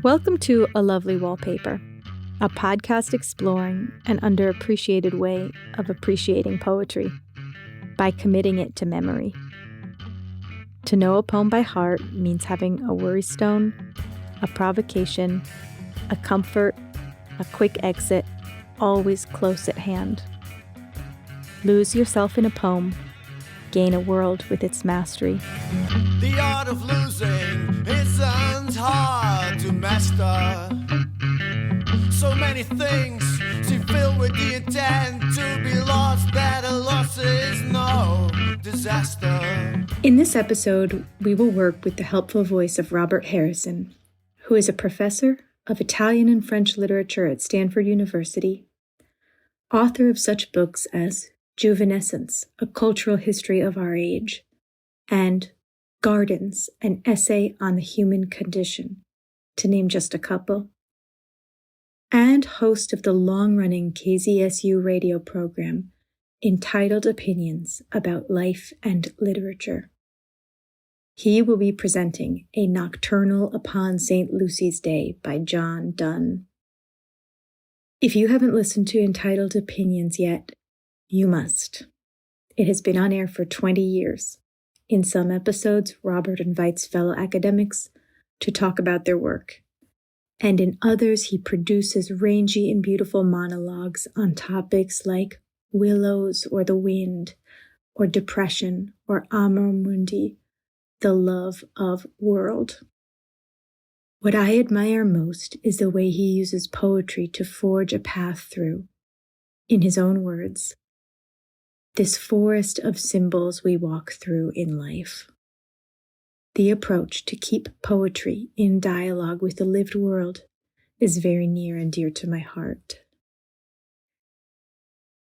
Welcome to A Lovely Wallpaper, a podcast exploring an underappreciated way of appreciating poetry by committing it to memory. To know a poem by heart means having a worry stone, a provocation, a comfort, a quick exit, always close at hand. Lose yourself in a poem, gain a world with its mastery. The art of losing isn't hard to master. So many things seem filled with the intent to be lost, that a loss is no disaster. In this episode, we will work with the helpful voice of Robert Harrison, who is a professor of Italian and French literature at Stanford University, author of such books as Juvenescence, A Cultural History of Our Age, and Gardens, an essay on the human condition, to name just a couple, and host of the long-running KZSU radio program entitled Opinions about Life and Literature. He will be presenting a Nocturnal upon St. Lucy's Day by John Donne. If you haven't listened to Entitled Opinions yet, you must. It has been on air for 20 years. In some episodes, Robert invites fellow academics to talk about their work. And in others, he produces rangy and beautiful monologues on topics like willows or the wind, or depression, or amor mundi, the love of world. What I admire most is the way he uses poetry to forge a path through, in his own words, this forest of symbols we walk through in life. The approach to keep poetry in dialogue with the lived world is very near and dear to my heart.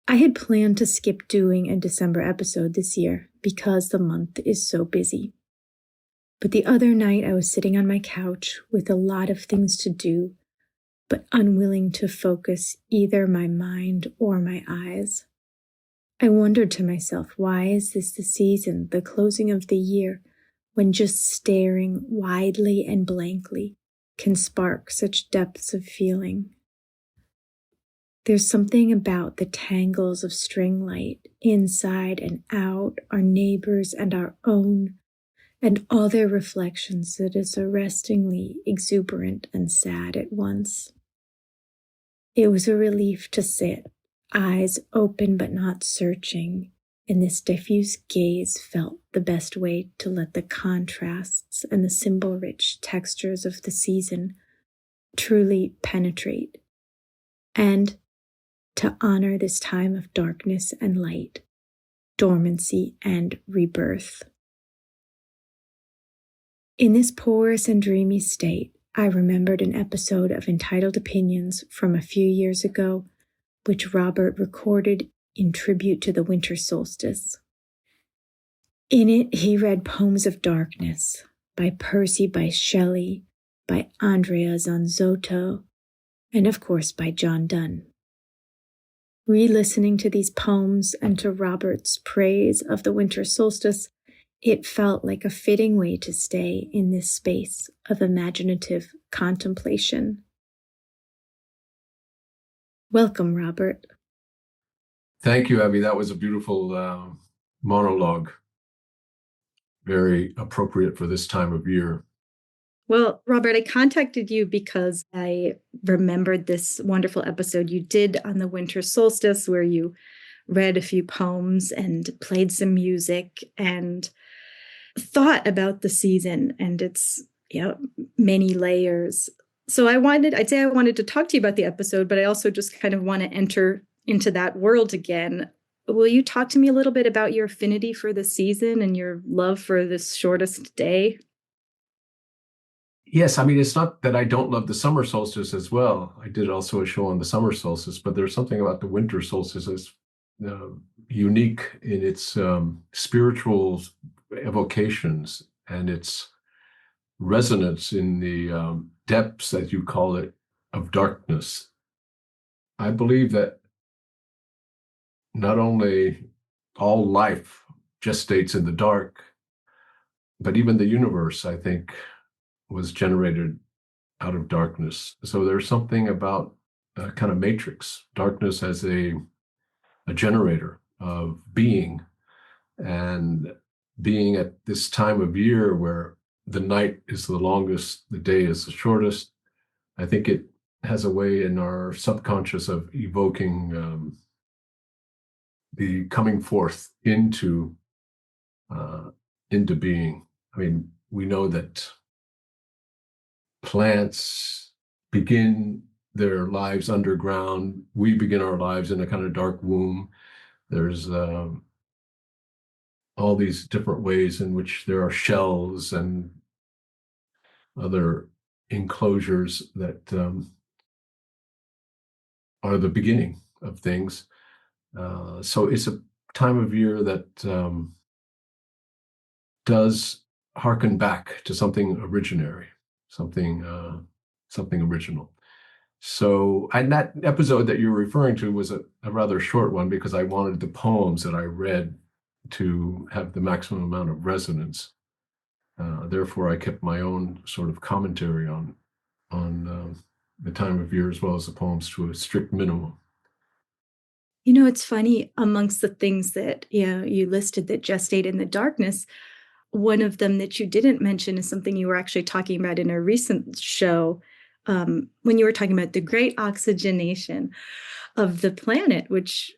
I had planned to skip doing a December episode this year because the month is so busy. But the other night I was sitting on my couch with a lot of things to do, but unwilling to focus either my mind or my eyes. I wondered to myself, why is this the season, the closing of the year, when just staring widely and blankly can spark such depths of feeling? There's something about the tangles of string light, inside and out, our neighbors and our own, and all their reflections that is arrestingly exuberant and sad at once. It was a relief to sit, eyes open but not searching, and this diffuse gaze felt the best way to let the contrasts and the symbol-rich textures of the season truly penetrate, and to honor this time of darkness and light, dormancy and rebirth. In this porous and dreamy state, I remembered an episode of Entitled Opinions from a few years ago, which Robert recorded in tribute to the winter solstice. In it, he read poems of darkness by Percy Bysshe Shelley, by Andrea Zanzotto, and of course by John Donne. Re-listening to these poems and to Robert's praise of the winter solstice, it felt like a fitting way to stay in this space of imaginative contemplation. Welcome, Robert. Thank you, Abby. That was a beautiful monologue. Very appropriate for this time of year. Well, Robert, I contacted you because I remembered this wonderful episode you did on the winter solstice where you read a few poems and played some music and thought about the season and its many layers. So I'd say I wanted to talk to you about the episode, but I also just kind of want to enter into that world again. Will you talk to me a little bit about your affinity for the season and your love for this shortest day? Yes, I mean, it's not that I don't love the summer solstice as well. I did also a show on the summer solstice, but there's something about the winter solstice that's unique in its spiritual evocations and its resonance in the depths, as you call it, of darkness. I believe that not only all life gestates in the dark, but even the universe, I think, was generated out of darkness. So there's something about a kind of matrix, darkness as a generator of being, and being at this time of year where the night is the longest, the day is the shortest. I think it has a way in our subconscious of evoking the coming forth into being. I mean, we know that plants begin their lives underground. We begin our lives in a kind of dark womb. There's all these different ways in which there are shells and other enclosures that are the beginning of things. So it's a time of year that does harken back to something originary, something original. So, and that episode that you're referring to was a rather short one, because I wanted the poems that I read to have the maximum amount of resonance. Therefore, I kept my own sort of commentary on the time of year as well as the poems to a strict minimum. You know, it's funny, amongst the things that you listed that gestate in the darkness, one of them that you didn't mention is something you were actually talking about in a recent show, when you were talking about the great oxygenation of the planet, which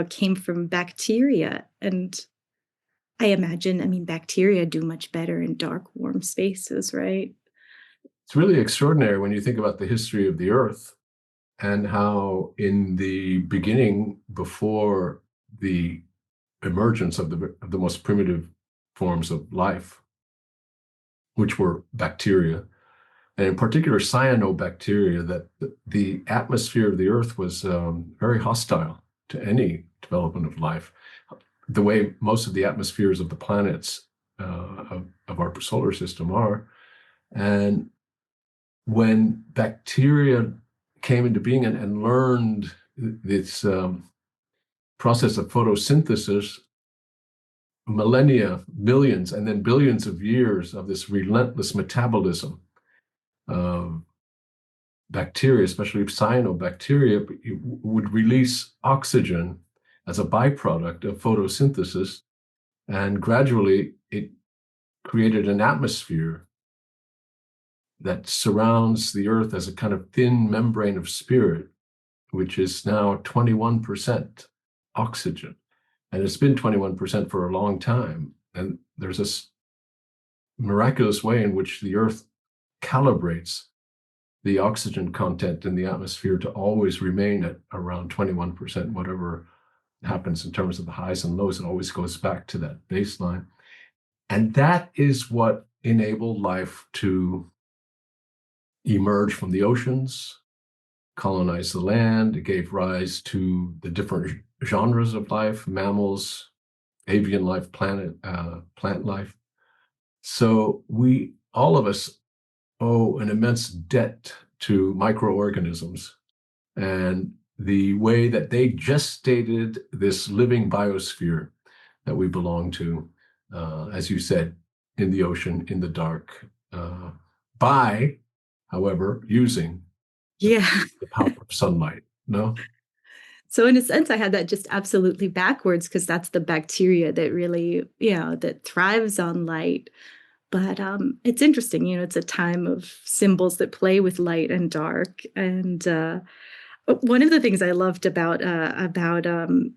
came from bacteria. And I imagine, I mean, bacteria do much better in dark, warm spaces, right? It's really extraordinary when you think about the history of the Earth and how in the beginning, before the emergence of the most primitive forms of life, which were bacteria, and in particular cyanobacteria, that the atmosphere of the Earth was very hostile to any development of life, the way most of the atmospheres of the planets of our solar system are. And when bacteria came into being and learned this process of photosynthesis, millennia, millions, and then billions of years of this relentless metabolism of bacteria, especially cyanobacteria, would release oxygen as a byproduct of photosynthesis. And gradually it created an atmosphere that surrounds the Earth as a kind of thin membrane of spirit, which is now 21% oxygen. And it's been 21% for a long time. And there's this miraculous way in which the Earth calibrates the oxygen content in the atmosphere to always remain at around 21%. Whatever happens in terms of the highs and lows, it always goes back to that baseline. And that is what enabled life to emerge from the oceans, colonize the land. It gave rise to the different genres of life: mammals, avian life, plant life. So we, all of us, owe an immense debt to microorganisms and the way that they gestated this living biosphere that we belong to, as you said, in the ocean, in the dark, by, however, using the power of sunlight. No? So in a sense, I had that just absolutely backwards, because that's the bacteria that really, that thrives on light. But it's interesting, it's a time of symbols that play with light and dark. And one of the things I loved about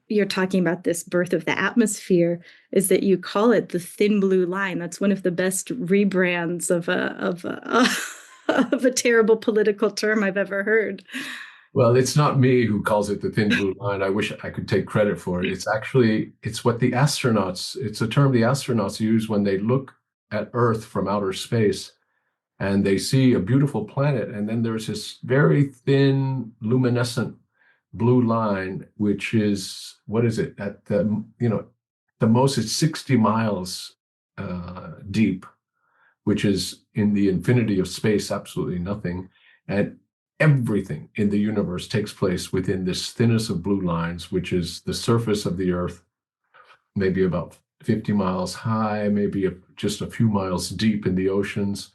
you're talking about this birth of the atmosphere is that you call it the thin blue line. That's one of the best rebrands of a terrible political term I've ever heard. Well, it's not me who calls it the thin blue line. I wish I could take credit for it. It's what the astronauts, it's a term the astronauts use when they look at Earth from outer space and they see a beautiful planet. And then there's this very thin, luminescent blue line, which is, what is it? At the most, it's 60 miles deep, which is in the infinity of space, absolutely nothing. And everything in the universe takes place within this thinnest of blue lines, which is the surface of the Earth, maybe about 50 miles high, maybe just a few miles deep in the oceans.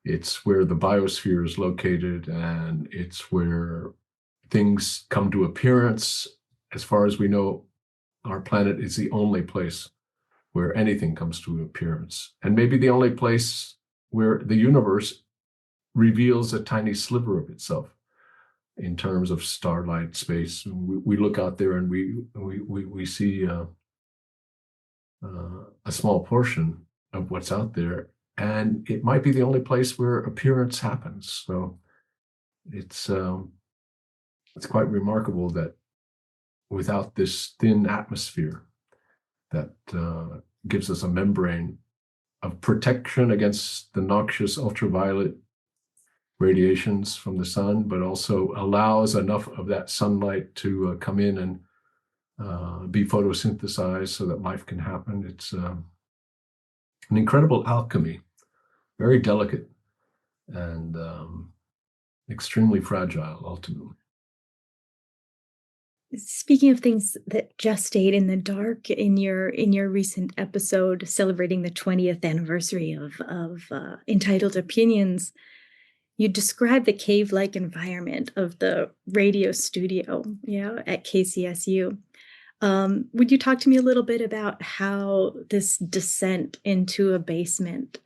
It's where the biosphere is located, and it's where things come to appearance. As far as we know, our planet is the only place where anything comes to appearance, and maybe the only place where the universe reveals a tiny sliver of itself in terms of starlight space. We look out there and we see a small portion of what's out there, and it might be the only place where appearance happens. So it's quite remarkable that without this thin atmosphere that gives us a membrane of protection against the noxious ultraviolet radiations from the sun, but also allows enough of that sunlight to come in and be photosynthesized so that life can happen. It's an incredible alchemy, very delicate and extremely fragile ultimately. Speaking of things that gestate in the dark, in your recent episode celebrating the 20th anniversary of Entitled Opinions, you described the cave-like environment of the radio studio, at KCSU. Would you talk to me a little bit about how this descent into a basement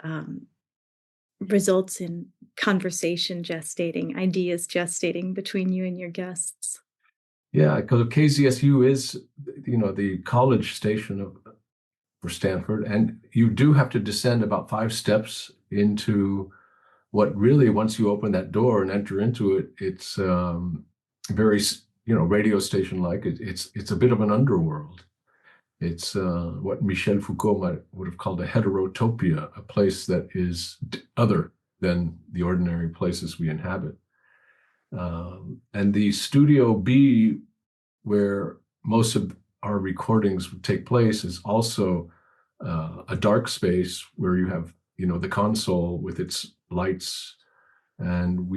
results in conversation gestating, ideas gestating between you and your guests? Yeah, because KCSU is, the college station for Stanford, and you do have to descend about 5 steps into what really, once you open that door and enter into it, it's very, radio station-like. It's a bit of an underworld. It's what Michel Foucault would have called a heterotopia, a place that is other than the ordinary places we inhabit. And the Studio B, where most of our recordings would take place, is also a dark space where you have, the console with its lights, and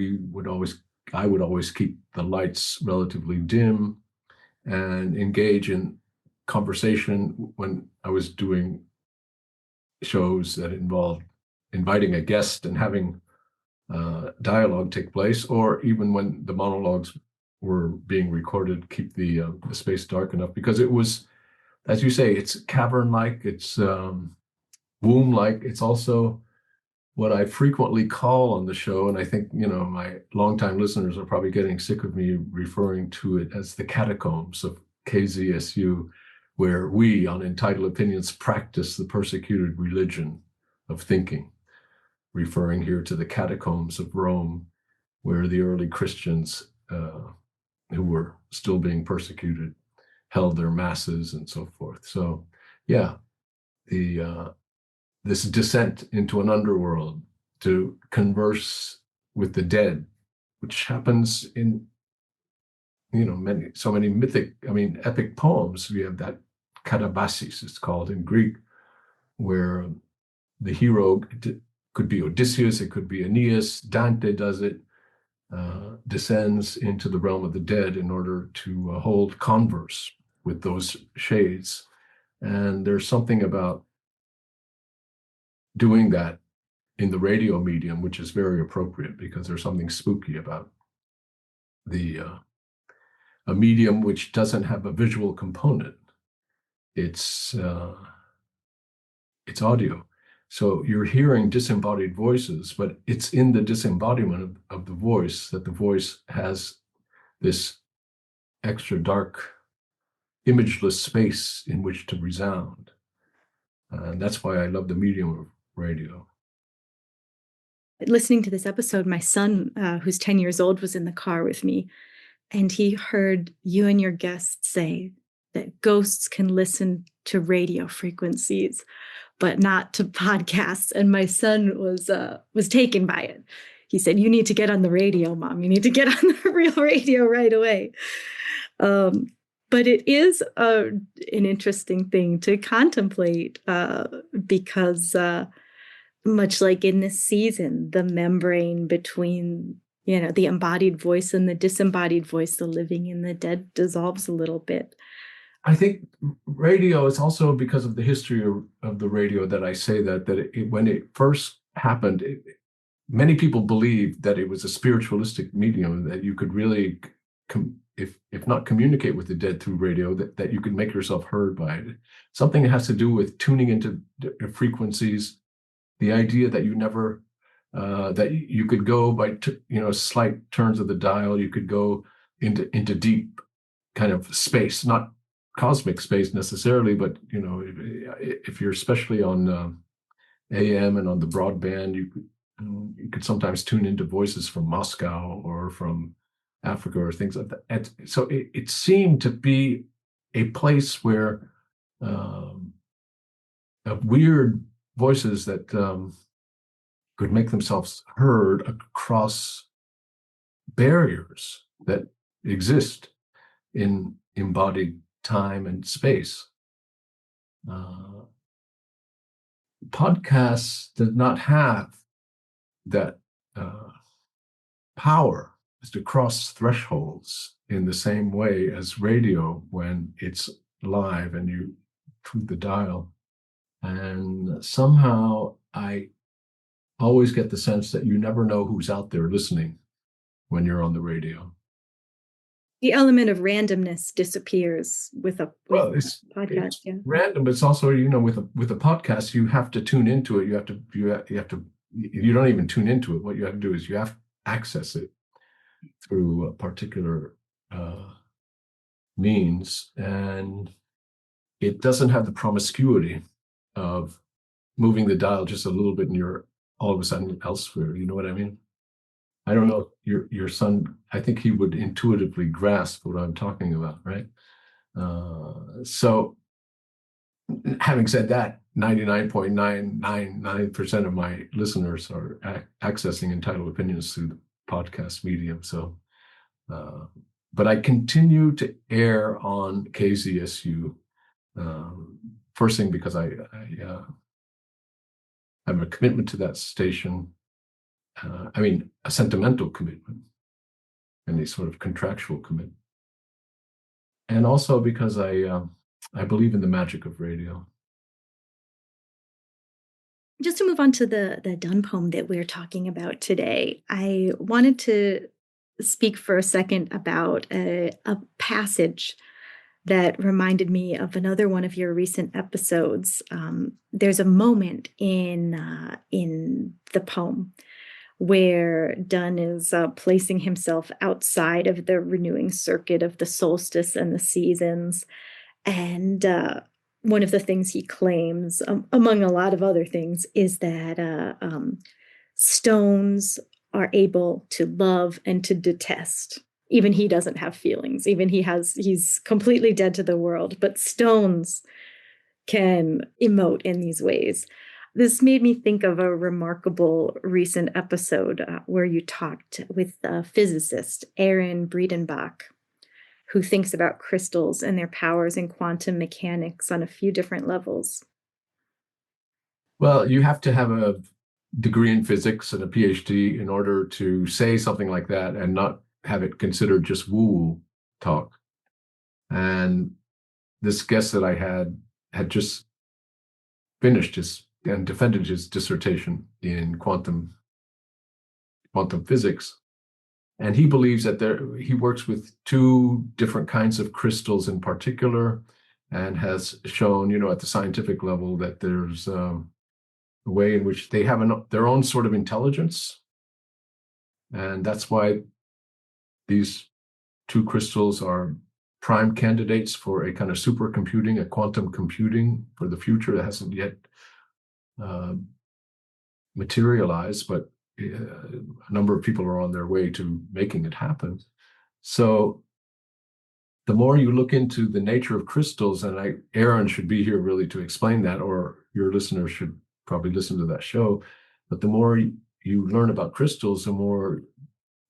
I would always keep the lights relatively dim and engage in conversation when I was doing shows that involved inviting a guest and having dialogue take place, or even when the monologues were being recorded, keep the space dark enough, because it was, as you say, it's cavern-like, it's womb-like. It's also what I frequently call on the show, and I think, my longtime listeners are probably getting sick of me referring to it as the catacombs of KZSU, where we on Entitled Opinions practice the persecuted religion of thinking, referring here to the catacombs of Rome, where the early Christians who were still being persecuted held their masses and so forth. So, yeah, this descent into an underworld to converse with the dead, which happens in, so many epic poems. We have that katabasis, it's called in Greek, where the hero could be Odysseus, it could be Aeneas, Dante does it, descends into the realm of the dead in order to hold converse with those shades. And there's something about doing that in the radio medium, which is very appropriate, because there's something spooky about a medium which doesn't have a visual component. It's audio. So you're hearing disembodied voices, but it's in the disembodiment of the voice that the voice has this extra dark, imageless space in which to resound. And that's why I love the medium of radio. Listening to this episode, my son, who's 10 years old, was in the car with me, and he heard you and your guests say that ghosts can listen to radio frequencies, but not to podcasts. And my son was taken by it. He said, "You need to get on the radio, Mom. You need to get on the real radio right away." But it is an interesting thing to contemplate because much like in this season, the membrane between, the embodied voice and the disembodied voice, the living and the dead, dissolves a little bit. I think radio is also because of the history of the radio that I say that when it first happened, many people believed that it was a spiritualistic medium, that you could really, if not communicate with the dead through radio, that you could make yourself heard by it. Something that has to do with tuning into frequencies, the idea that you never, that you could go by, slight turns of the dial, you could go into deep kind of space, not cosmic space necessarily, but, if you're especially on AM and on the broadband, you could sometimes tune into voices from Moscow or from Africa or things like that. And so it seemed to be a place where weird voices that could make themselves heard across barriers that exist in embodied time and space. Podcasts did not have that power is to cross thresholds in the same way as radio when it's live and you tweak the dial. And somehow I always get the sense that you never know who's out there listening when you're on the radio. The element of randomness disappears with a podcast. It's random, but it's also, with a podcast, you have to tune into it. You don't even tune into it. What you have to do is you have to access it through a particular means, and it doesn't have the promiscuity of moving the dial just a little bit and you're all of a sudden elsewhere. You know what I mean? I don't know, your son, I think he would intuitively grasp what I'm talking about, right? So having said that, 99.999% of my listeners are accessing Entitled Opinions through the podcast medium. So, but I continue to err on KZSU. First thing, because I have a commitment to that station. A sentimental commitment and a sort of contractual commitment. And also because I believe in the magic of radio. Just to move on to the Donne poem that we're talking about today, I wanted to speak for a second about a passage that reminded me of another one of your recent episodes. There's a moment in the poem where Donne is placing himself outside of the renewing circuit of the solstice and the seasons. And one of the things he claims, among a lot of other things, is that stones are able to love and to detest. Even he doesn't have feelings. Even he's completely dead to the world, but stones can emote in these ways. This made me think of a remarkable recent episode where you talked with a physicist, Aaron Breedenbach, who thinks about crystals and their powers in quantum mechanics on a few different levels. Well, you have to have a degree in physics and a PhD in order to say something like that and not have it considered just woo-woo talk. And this guest that I had just finished and defended his dissertation in quantum physics. And he believes that he works with two different kinds of crystals in particular, and has shown, at the scientific level, that there's a way in which they have their own sort of intelligence. And that's why these two crystals are prime candidates for a kind of supercomputing, a quantum computing for the future that hasn't yet materialized, but a number of people are on their way to making it happen. So the more you look into the nature of crystals, and Aaron should be here really to explain that, or your listeners should probably listen to that show, but the more you learn about crystals, the more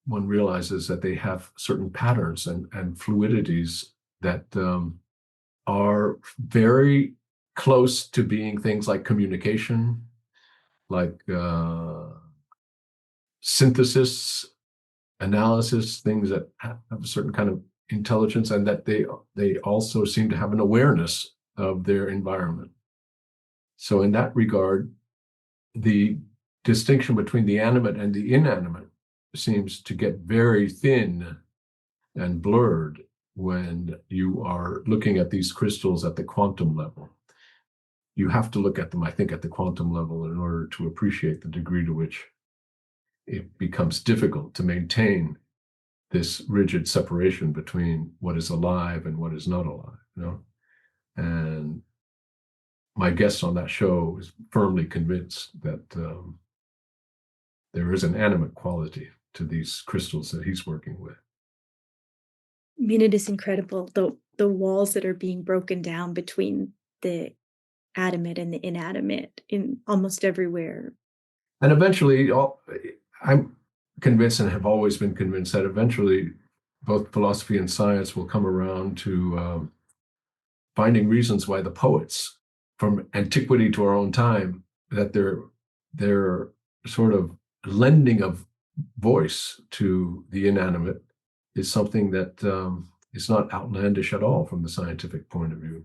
one realizes that they have certain patterns and fluidities that are very close to being things like communication, like synthesis, analysis, things that have a certain kind of intelligence, and that they also seem to have an awareness of their environment. So in that regard, the distinction between the animate and the inanimate seems to get very thin and blurred when you are looking at these crystals at the quantum level. You have to look at them, I think, at the quantum level in order to appreciate the degree to which it becomes difficult to maintain this rigid separation between what is alive and what is not alive, you know? And my guest on that show is firmly convinced that there is an animate quality to these crystals that he's working with. I mean, it is incredible, the walls that are being broken down between the animate and the inanimate in almost everywhere. And eventually, I'm convinced and have always been convinced that eventually both philosophy and science will come around to finding reasons why the poets from antiquity to our own time, that their sort of lending of voice to the inanimate is something that is not outlandish at all from the scientific point of view.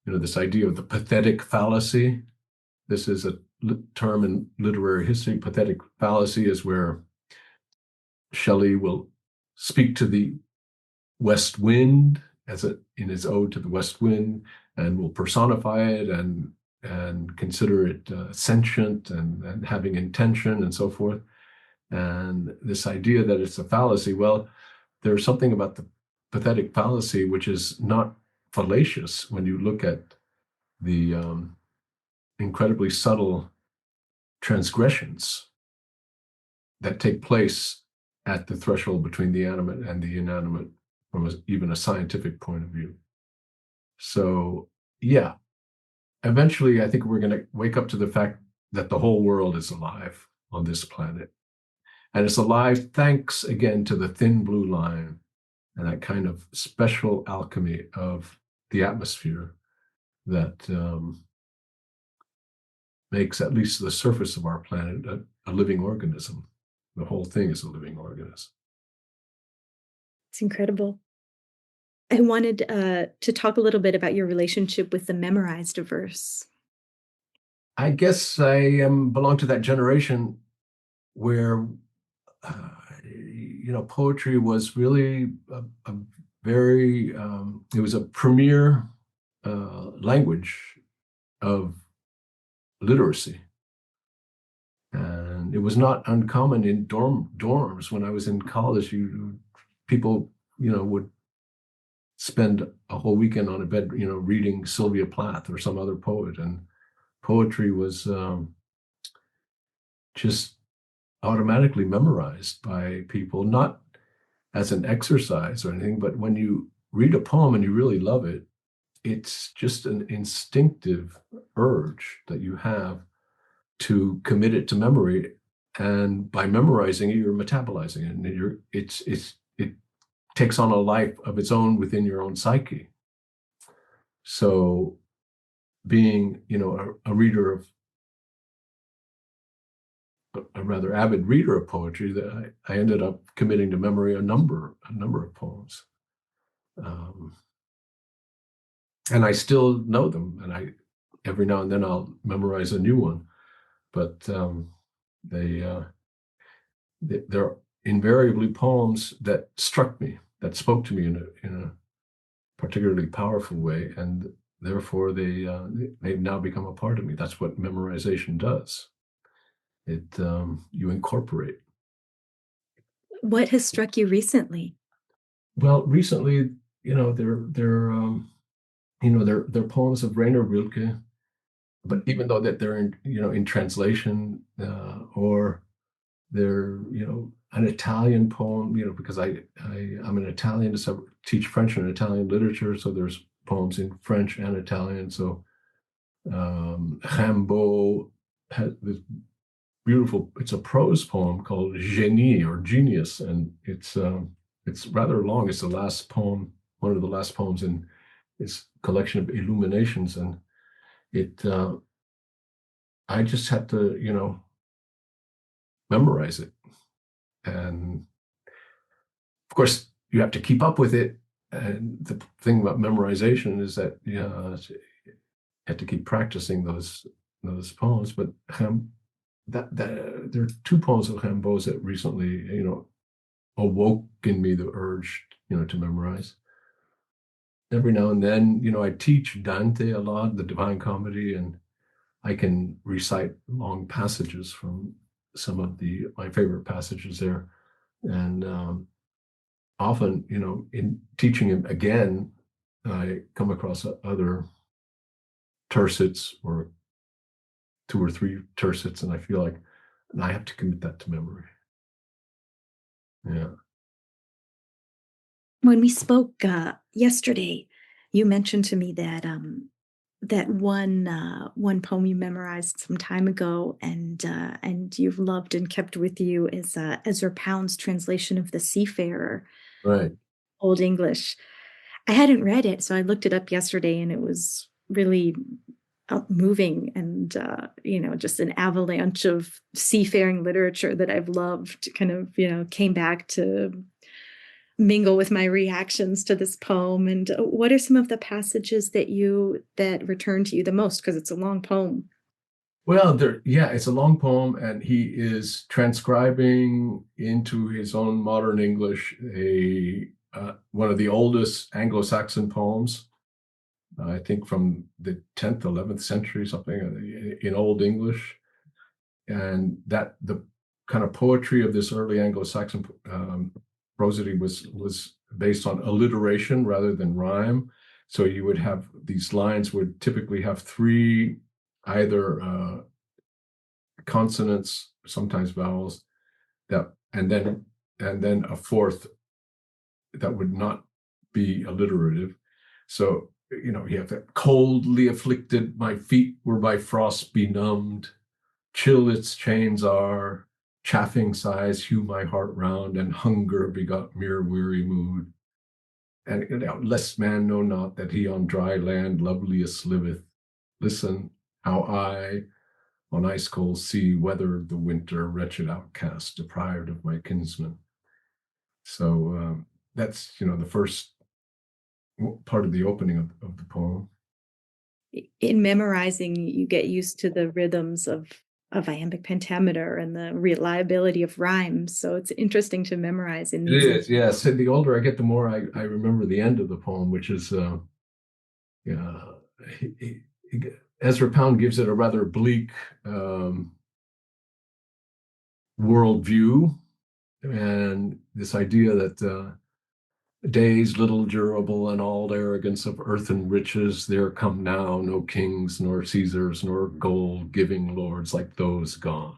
You know, this idea of the pathetic fallacy, this is a term in literary history. Pathetic fallacy is where Shelley will speak to the west wind in his ode to the west wind, and will personify it and consider it sentient and having intention and so forth. And this idea that it's a fallacy, well, there's something about the pathetic fallacy which is not fallacious when you look at the incredibly subtle transgressions that take place at the threshold between the animate and the inanimate from even a scientific point of view. So, yeah, eventually I think we're going to wake up to the fact that the whole world is alive on this planet. And it's alive thanks again to the thin blue line and that kind of special alchemy of the atmosphere that makes at least the surface of our planet a living organism. The whole thing is a living organism. It's incredible. I wanted to talk a little bit about your relationship with the memorized verse. I guess I belong to that generation where, poetry was really a very, it was a premier language of literacy. And it was not uncommon in dorms when I was in college. People, would spend a whole weekend on a bed, reading Sylvia Plath or some other poet. And poetry was just automatically memorized by people, not as an exercise or anything, but when you read a poem and you really love it, it's just an instinctive urge that you have to commit it to memory. And by memorizing it, you're metabolizing it, and it takes on a life of its own within your own psyche. So being, a reader of, a rather avid reader of poetry, that I ended up committing to memory a number of poems. And I still know them, and every now and then I'll memorize a new one. But they're invariably poems that struck me, that spoke to me in a particularly powerful way, and therefore they've now become a part of me. That's what memorization does. You incorporate. What has struck you recently? Well, recently, they're poems of Rainer Rilke, but even though that they're in translation, or they're an Italian poem, because I'm an Italian, so I teach French and Italian literature, so there's poems in French and Italian. So Rimbaud has this beautiful, it's a prose poem called Génie or Genius, and it's rather long. It's the last poem, one of the last poems in this collection of Illuminations, and I just had to memorize it. And of course you have to keep up with it, and the thing about memorization is that you have to keep practicing those poems. But there are two poems of Rimbaud's that recently, awoke in me the urge, to memorize. Every now and then, I teach Dante a lot, the Divine Comedy, and I can recite long passages from some of my favorite passages there. And often, in teaching him again, I come across other tercets or two or three tercets, and I feel like I have to commit that to memory. Yeah. When we spoke yesterday, you mentioned to me that that one poem you memorized some time ago, and you've loved and kept with you is Ezra Pound's translation of The Seafarer, Right. Old English. I hadn't read it, so I looked it up yesterday, and it was really moving, and just an avalanche of seafaring literature that I've loved kind of came back to mingle with my reactions to this poem. And what are some of the passages that return to you the most, because it's a long poem? Well, it's a long poem, and he is transcribing into his own modern English one of the oldest Anglo-Saxon poems, I think from the 10th, 11th century, something in Old English. And that the kind of poetry of this early Anglo-Saxon prosody was based on alliteration rather than rhyme. So you would have these lines would typically have three either consonants, sometimes vowels, and then a fourth that would not be alliterative. So you have that coldly afflicted, my feet were by frost benumbed, chill its chains are, chafing sighs hew my heart round, and hunger begot mere weary mood. And lest man know not that he on dry land loveliest liveth. Listen, how I on ice cold sea weathered the winter, wretched outcast, deprived of my kinsman. So that's the first part of the opening of the poem. In memorizing, you get used to the rhythms of iambic pentameter and the reliability of rhymes. So it's interesting to memorize in these. It is, yes. And the older I get, the more I remember the end of the poem, which is, Ezra Pound gives it a rather bleak worldview, and this idea that days little durable and all arrogance of earth and riches, there come now no kings nor Caesars nor gold giving lords like those gone.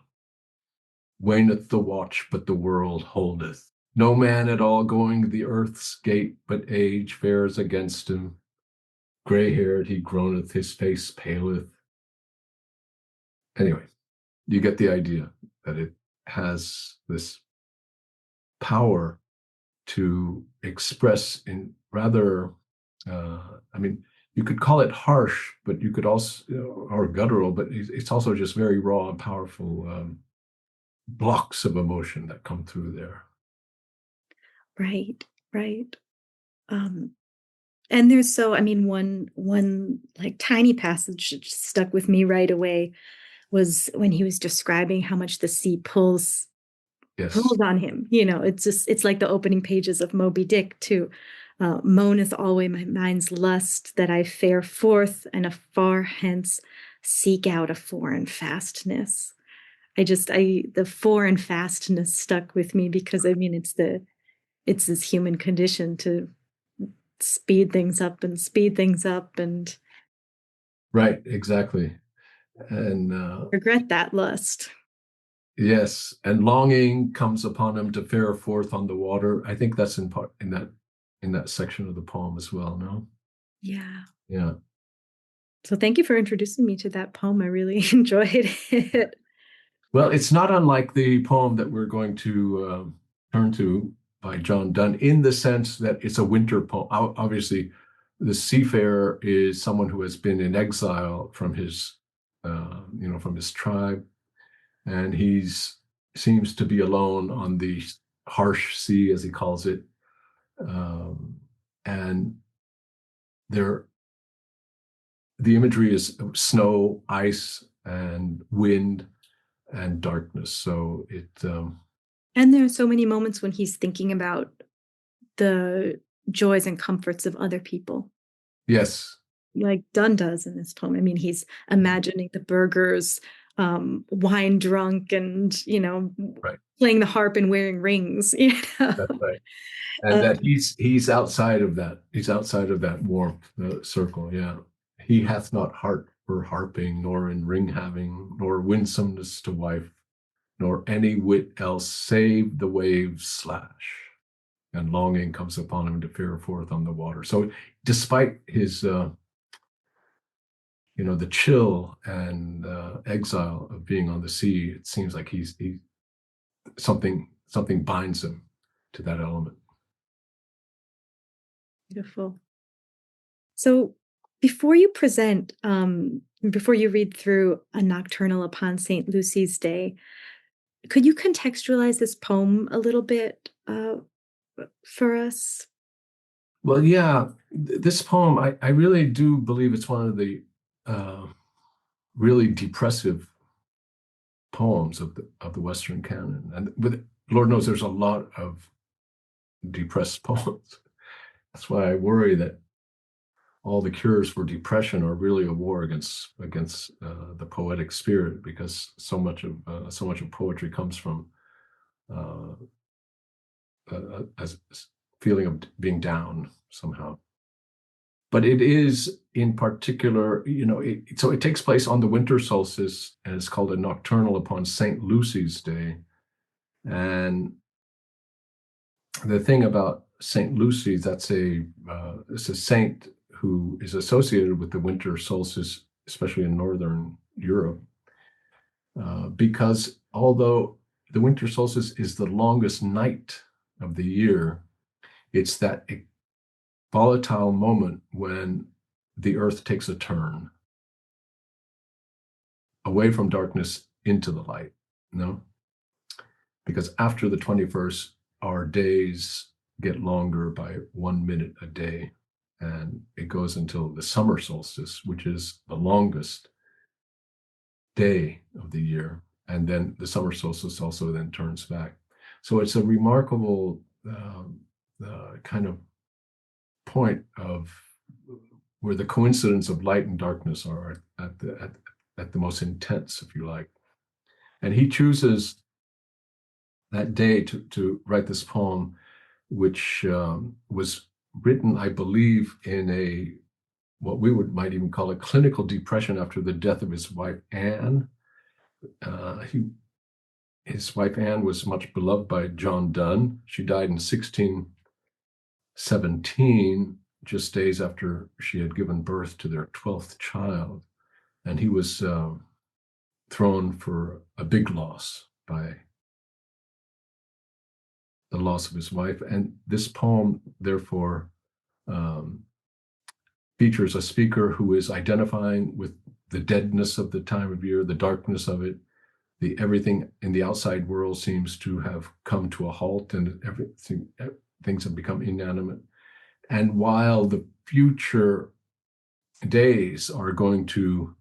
Waneth the watch, but the world holdeth. No man at all going the earth's gate, but age fares against him. Gray-haired he groaneth, his face paleth. Anyway, you get the idea that it has this power to express in rather, you could call it harsh, but you could also, or guttural, but it's also just very raw and powerful blocks of emotion that come through there. Right, right. And there's one like tiny passage that just stuck with me right away was when he was describing how much the sea pulls on him. It's like the opening pages of Moby Dick too. Moaneth alway my mind's lust that I fare forth and afar hence seek out a foreign fastness. The foreign fastness stuck with me because it's this human condition to speed things up and right, exactly. And regret that lust. Yes, and longing comes upon him to fare forth on the water. I think that's in part in that section of the poem as well. No. Yeah. So thank you for introducing me to that poem. I really enjoyed it. Well, it's not unlike the poem that we're going to turn to by John Donne, in the sense that it's a winter poem. Obviously, the seafarer is someone who has been in exile from his, from his tribe. And seems to be alone on the harsh sea, as he calls it. And the imagery is snow, ice, and wind. and darkness. So it And there are so many moments when he's thinking about the joys and comforts of other people, yes, like Donne does in this poem. I mean, he's imagining the burghers, wine drunk and, right, playing the harp and wearing rings, that's right. And that Um, he's outside of that. He's outside of that warmth circle. Yeah, he hath not heart for harping, nor in ring having, nor winsomeness to wife, nor any wit else save the waves slash. And longing comes upon him to fare forth on the water. So, despite his, the chill and exile of being on the sea, it seems like he something binds him to that element. Beautiful. So before you present, before you read through a nocturnal upon St. Lucy's Day, could you contextualize this poem a little bit for us? Well, yeah, this poem, I really do believe it's one of the uh, really depressive poems of the Western canon. And with Lord knows there's a lot of depressed poems. That's why I worry that all the cures for depression are really a war against the poetic spirit, because so much of poetry comes from uh, a feeling of being down somehow. But it is in particular, so it takes place on the winter solstice, and it's called a nocturnal upon St. Lucy's Day. And the thing about St. Lucy, it's a saint who is associated with the winter solstice, especially in Northern Europe, because although the winter solstice is the longest night of the year, it's that volatile moment when the earth takes a turn away from darkness into the light. Because after the 21st, our days get longer by 1 minute a day, and it goes until the summer solstice, which is the longest day of the year, and then the summer solstice also then turns back. So it's a remarkable kind of point of where the coincidence of light and darkness are at the most intense, if you like. And he chooses that day to write this poem, which was written, I believe, in what we might even call a clinical depression after the death of his wife Anne. His wife Anne was much beloved by John Donne. She died in 1617, just days after she had given birth to their 12th child. And he was thrown for a big loss by the loss of his wife. And this poem, therefore, features a speaker who is identifying with the deadness of the time of year, the darkness of it. Everything in the outside world seems to have come to a halt, and things have become inanimate. And while the future days are going to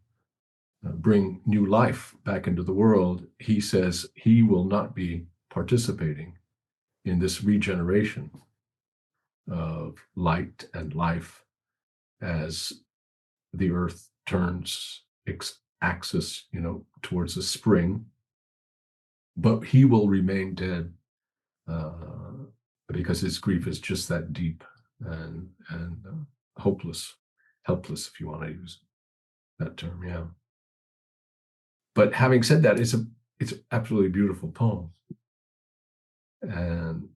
bring new life back into the world, he says he will not be participating in this regeneration of light and life as the earth turns its axis, towards the spring. But he will remain dead because his grief is just that deep and hopeless, helpless, if you want to use that term. Yeah. But having said that, it's an absolutely beautiful poem, and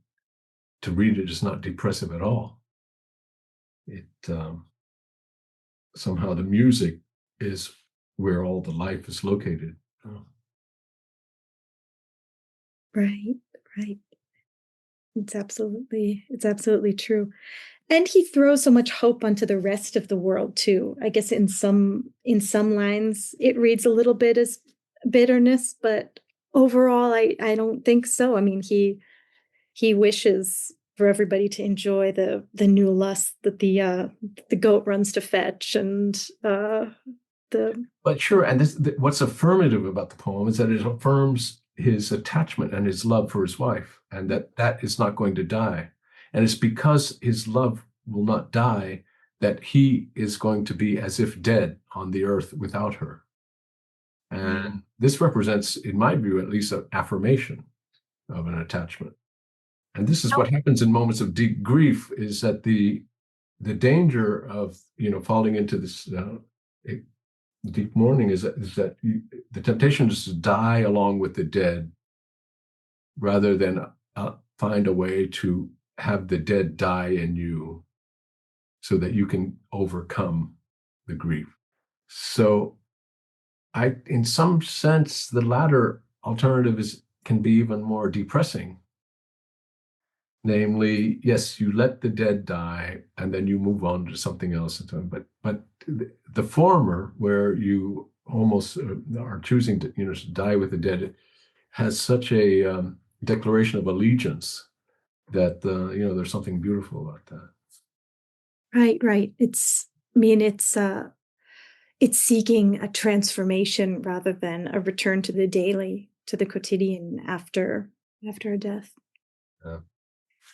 to read it is not depressive at all. It somehow the music is where all the life is located. Right, right. It's absolutely true. And he throws so much hope onto the rest of the world too. I guess in some lines it reads a little bit as bitterness, but overall I don't think so. I mean, he wishes for everybody to enjoy the new lust that the goat runs to fetch, and But sure, and what's affirmative about the poem is that it affirms his attachment and his love for his wife, and that is not going to die. And it's because his love will not die that he is going to be as if dead on the earth without her. And this represents, in my view, at least, an affirmation of an attachment. And this is what happens in moments of deep grief, is that the danger of, falling into this deep mourning is that the temptation is to die along with the dead, rather than find a way to have the dead die in you so that you can overcome the grief. So in some sense, the latter alternative can be even more depressing. Namely, yes, you let the dead die and then you move on to something else. But the former, where you almost are choosing to, to die with the dead, has such a declaration of allegiance that there's something beautiful about that. Right. It's seeking a transformation rather than a return to the daily, to the quotidian after a death. Yeah.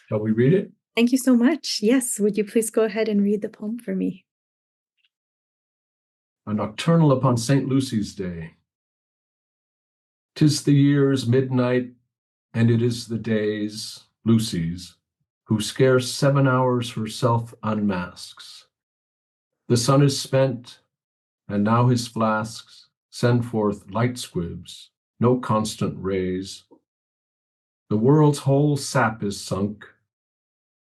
Shall we read it? Thank you so much. Yes, would you please go ahead and read the poem for me? A Nocturnal upon St. Lucy's Day. 'Tis the year's midnight, and it is the day's, Lucy's, who scarce 7 hours herself unmasks. The sun is spent, and now his flasks send forth light squibs, no constant rays. The world's whole sap is sunk.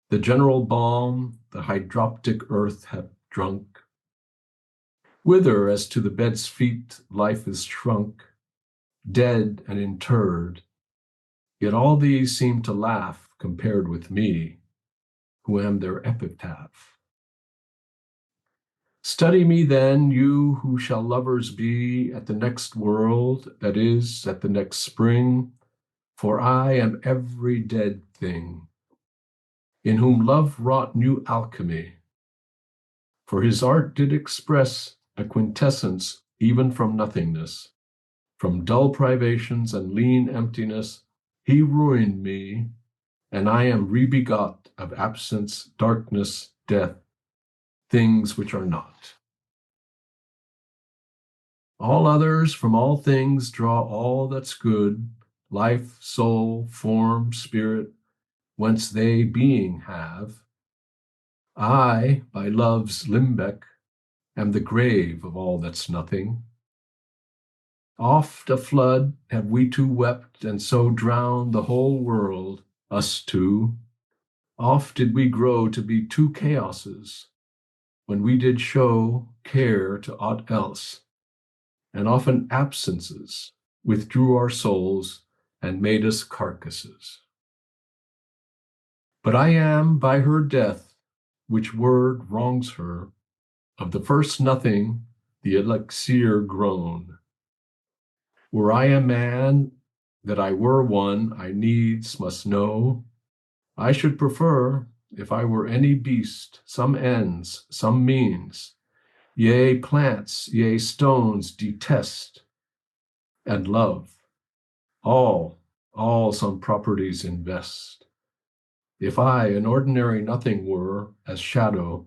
The general balm the hydroptic earth hath drunk. Whither, as to the bed's feet, life is shrunk, dead and interr'd, yet all these seem to laugh compared with me, who am their epitaph. Study me then, you who shall lovers be at the next world, that is, at the next spring, for I am every dead thing, in whom love wrought new alchemy. For his art did express a quintessence even from nothingness, from dull privations and lean emptiness. He ruined me, and I am rebegot of absence, darkness, death, things which are not. All others from all things draw all that's good, life, soul, form, spirit, whence they being have. I, by love's limbeck, am the grave of all that's nothing. Oft a flood have we two wept, and so drowned the whole world, us two. Oft did we grow to be two chaoses, when we did show care to aught else, and often absences withdrew our souls and made us carcasses. But I am by her death, which word wrongs her, of the first nothing the elixir grown. Were I a man, that I were one, I needs must know, I should prefer, if I were any beast, some ends, some means, yea, plants, yea, stones detest, and love, all some properties invest. If I an ordinary nothing were, as shadow,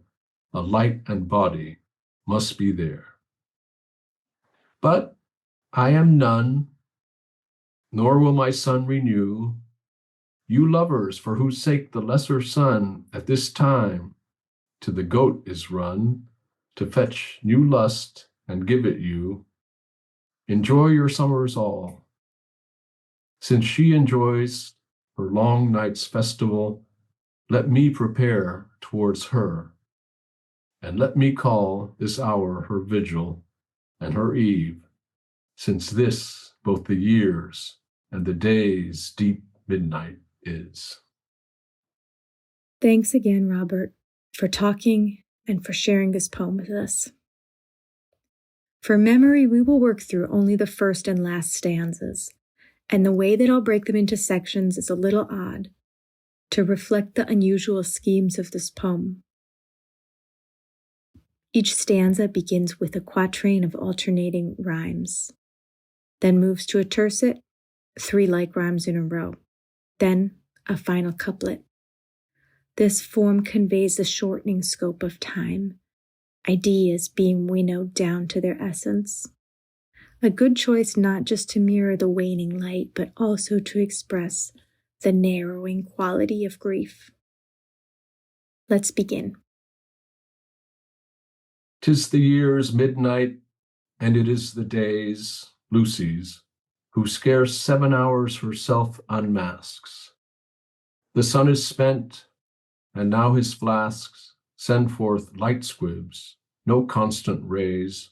a light and body must be there. But I am none, nor will my sun renew. You lovers, for whose sake the lesser sun at this time to the goat is run, to fetch new lust and give it you, enjoy your summers all. Since she enjoys her long night's festival, let me prepare towards her, and let me call this hour her vigil and her eve, since this both the years and the day's deep midnight is. Thanks again, Robert, for talking and for sharing this poem with us. For memory, we will work through only the first and last stanzas, and the way that I'll break them into sections is a little odd, to reflect the unusual schemes of this poem. Each stanza begins with a quatrain of alternating rhymes, then moves to a tercet, 3 like rhymes in a row, then a final couplet. This form conveys the shortening scope of time, ideas being winnowed down to their essence. A good choice not just to mirror the waning light, but also to express the narrowing quality of grief. Let's begin. 'Tis the year's midnight, and it is the day's, Lucy's, who scarce 7 hours herself unmasks. The sun is spent, and now his flasks send forth light squibs, no constant rays.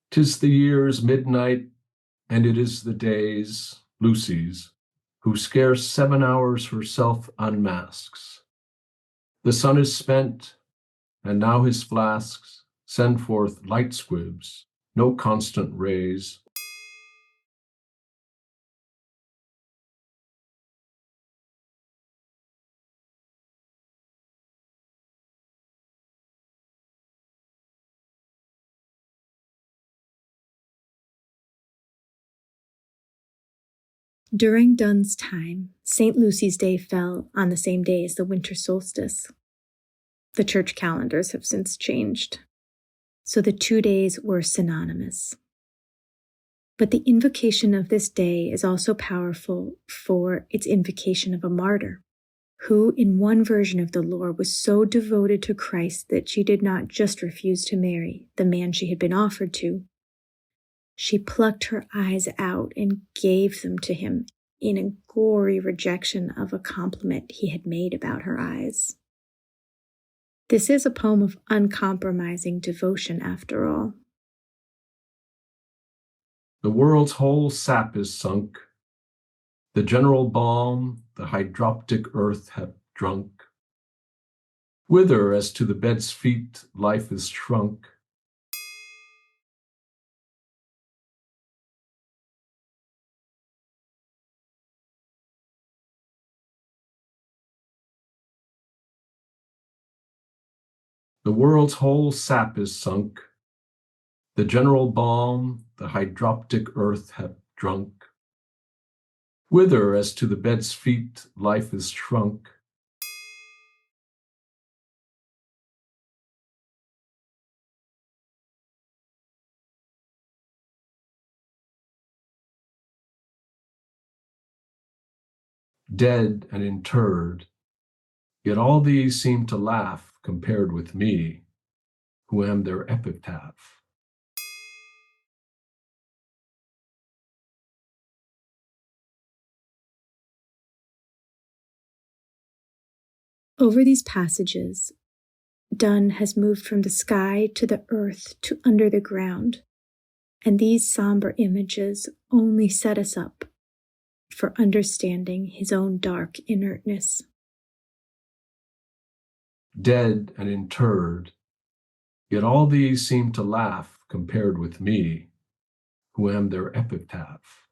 'Tis the year's midnight, and it is the day's, Lucy's, who scarce 7 hours herself unmasks. The sun is spent, and now his flasks send forth light squibs, no constant rays. During Donne's time, St. Lucy's Day fell on the same day as the winter solstice. The church calendars have since changed, so the 2 days were synonymous. But the invocation of this day is also powerful for its invocation of a martyr, who in one version of the lore was so devoted to Christ that she did not just refuse to marry the man she had been offered to. She plucked her eyes out and gave them to him in a gory rejection of a compliment he had made about her eyes. This is a poem of uncompromising devotion, after all. The world's whole sap is sunk. The general balm the hydroptic earth hath drunk. Whither, as to the bed's feet, life is shrunk. The world's whole sap is sunk. The general balm the hydroptic earth hath drunk. Whither, as to the bed's feet, life is shrunk. Dead and interr'd, yet all these seem to laugh compared with me, who am their epitaph. Over these passages, Donne has moved from the sky to the earth to under the ground, and these somber images only set us up for understanding his own dark inertness. Dead and interr'd, yet all these seem to laugh compared with me, who am their epitaph.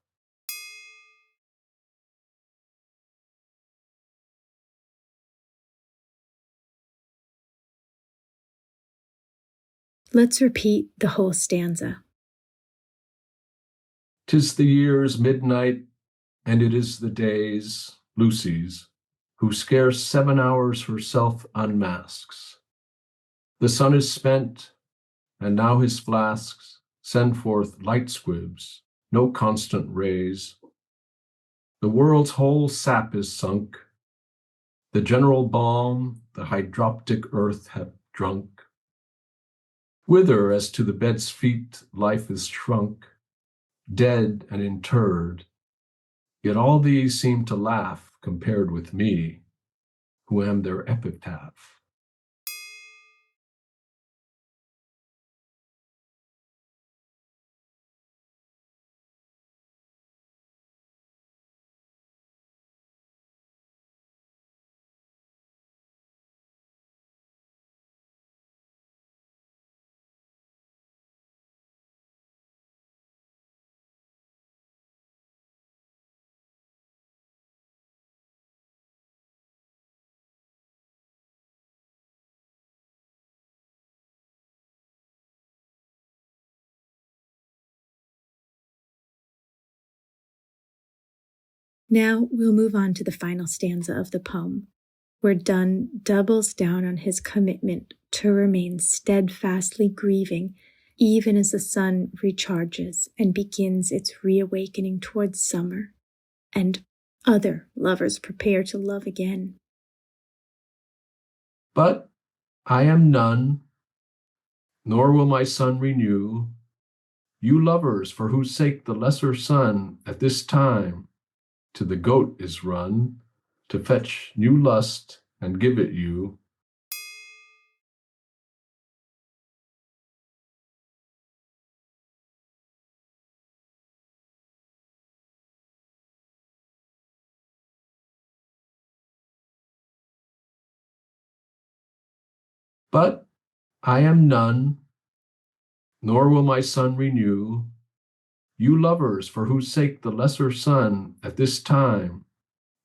Let's repeat the whole stanza. 'Tis the year's midnight, and it is the day's, Lucy's, who scarce 7 hours herself unmasks. The sun is spent, and now his flasks send forth light squibs, no constant rays. The world's whole sap is sunk. The general balm the hydroptic earth hath drunk. Whither, as to the bed's feet, life is shrunk. Dead and interr'd, yet all these seem to laugh compared with me, who am their epitaph. Now we'll move on to the final stanza of the poem, where Donne doubles down on his commitment to remain steadfastly grieving even as the sun recharges and begins its reawakening towards summer, and other lovers prepare to love again. But I am none, nor will my sun renew, you lovers for whose sake the lesser sun at this time to the goat is run, to fetch new lust and give it you. But I am none, nor will my sun renew, you lovers for whose sake the lesser sun at this time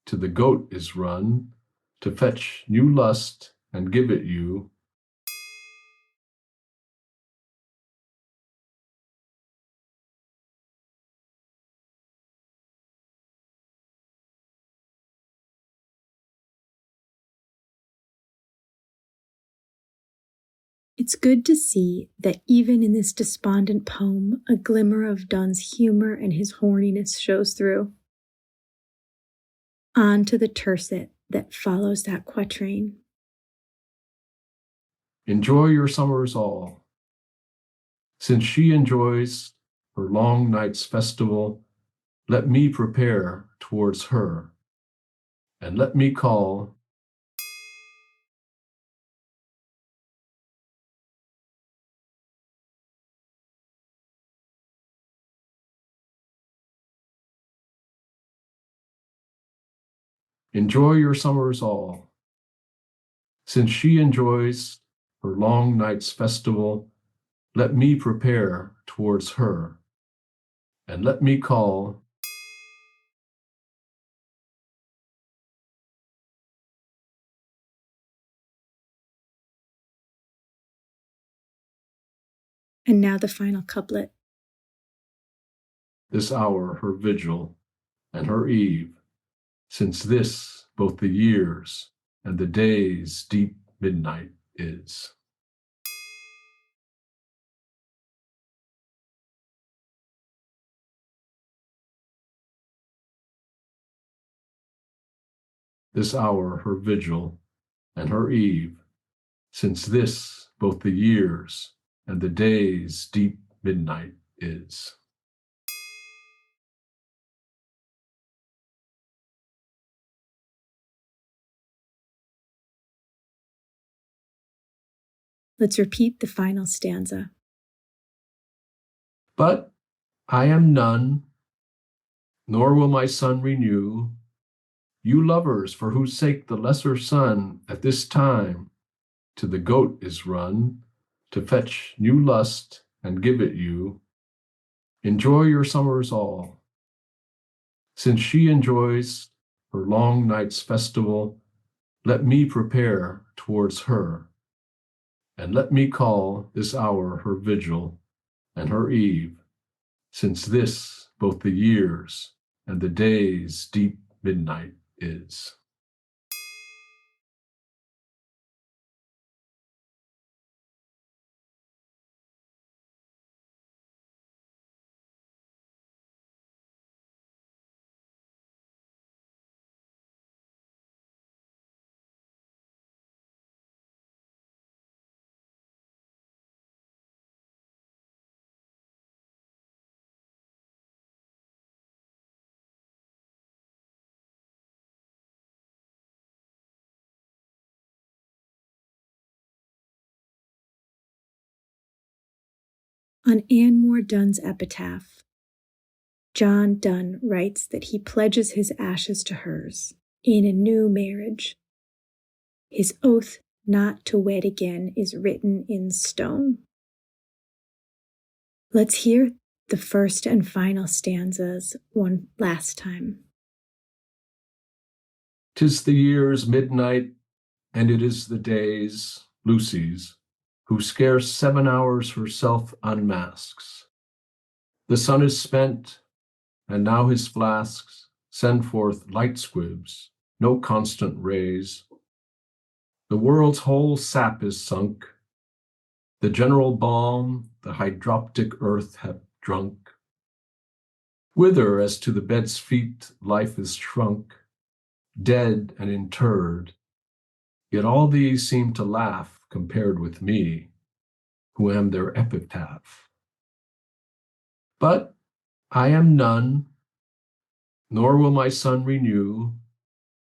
to the goat is run, to fetch new lust and give it you. It's good to see that even in this despondent poem, a glimmer of Donne's humor and his horniness shows through. On to the tercet that follows that quatrain. Enjoy your summers all. Since she enjoys her long night's festival, let me prepare towards her, and let me call enjoy your summers all. Since she enjoys her long night's festival, let me prepare towards her, and let me call And now the final couplet. this hour her vigil and her eve, since this both the years and the day's deep midnight is. This hour her vigil and her eve, since this both the years and the day's deep midnight is. Let's repeat the final stanza. But I am none, nor will my sun renew, you lovers for whose sake the lesser sun at this time to the goat is run, to fetch new lust and give it you. Enjoy your summers all. Since she enjoys her long night's festival, let me prepare towards her, and let me call this hour her vigil and her eve, since this both the years and the day's deep midnight is. On Anne Moore Donne's epitaph, John Donne writes that he pledges his ashes to hers in a new marriage. His oath not to wed again is written in stone. Let's hear the first and final stanzas one last time. 'Tis the year's midnight, and it is the day's, Lucy's, who scarce 7 hours herself unmasks. The sun is spent, and now his flasks send forth light squibs, no constant rays. The world's whole sap is sunk. The general balm the hydroptic earth hath drunk. Whither, as to the bed's feet, life is shrunk, dead and interr'd. Yet all these seem to laugh compared with me, who am their epitaph. But I am none, nor will my sun renew.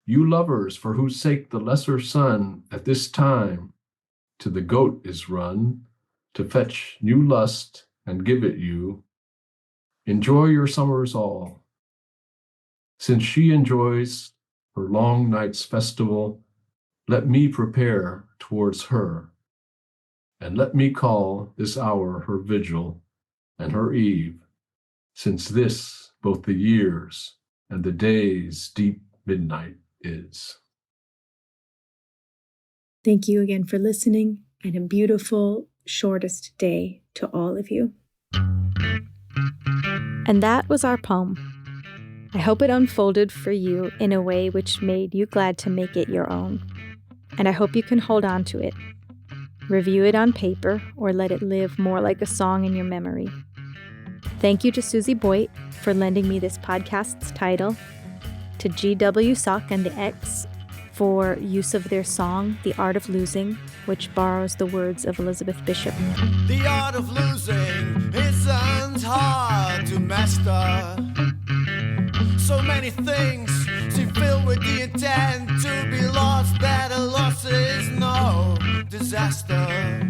You lovers, for whose sake the lesser sun at this time to the goat is run, to fetch new lust and give it you, enjoy your summers all. Since she enjoys her long night's festival, let me prepare towards her, and let me call this hour her vigil and her eve, since this both the years and the day's deep midnight is. Thank you again for listening, and a beautiful, shortest day to all of you. And that was our poem. I hope it unfolded for you in a way which made you glad to make it your own. And I hope you can hold on to it. Review it on paper or let it live more like a song in your memory. Thank you to Susie Boyd for lending me this podcast's title, to GW Sock and the X for use of their song, The Art of Losing, which borrows the words of Elizabeth Bishop. The art of losing isn't hard to master. So many things seem filled with the intent to be lost, that a loss is no disaster.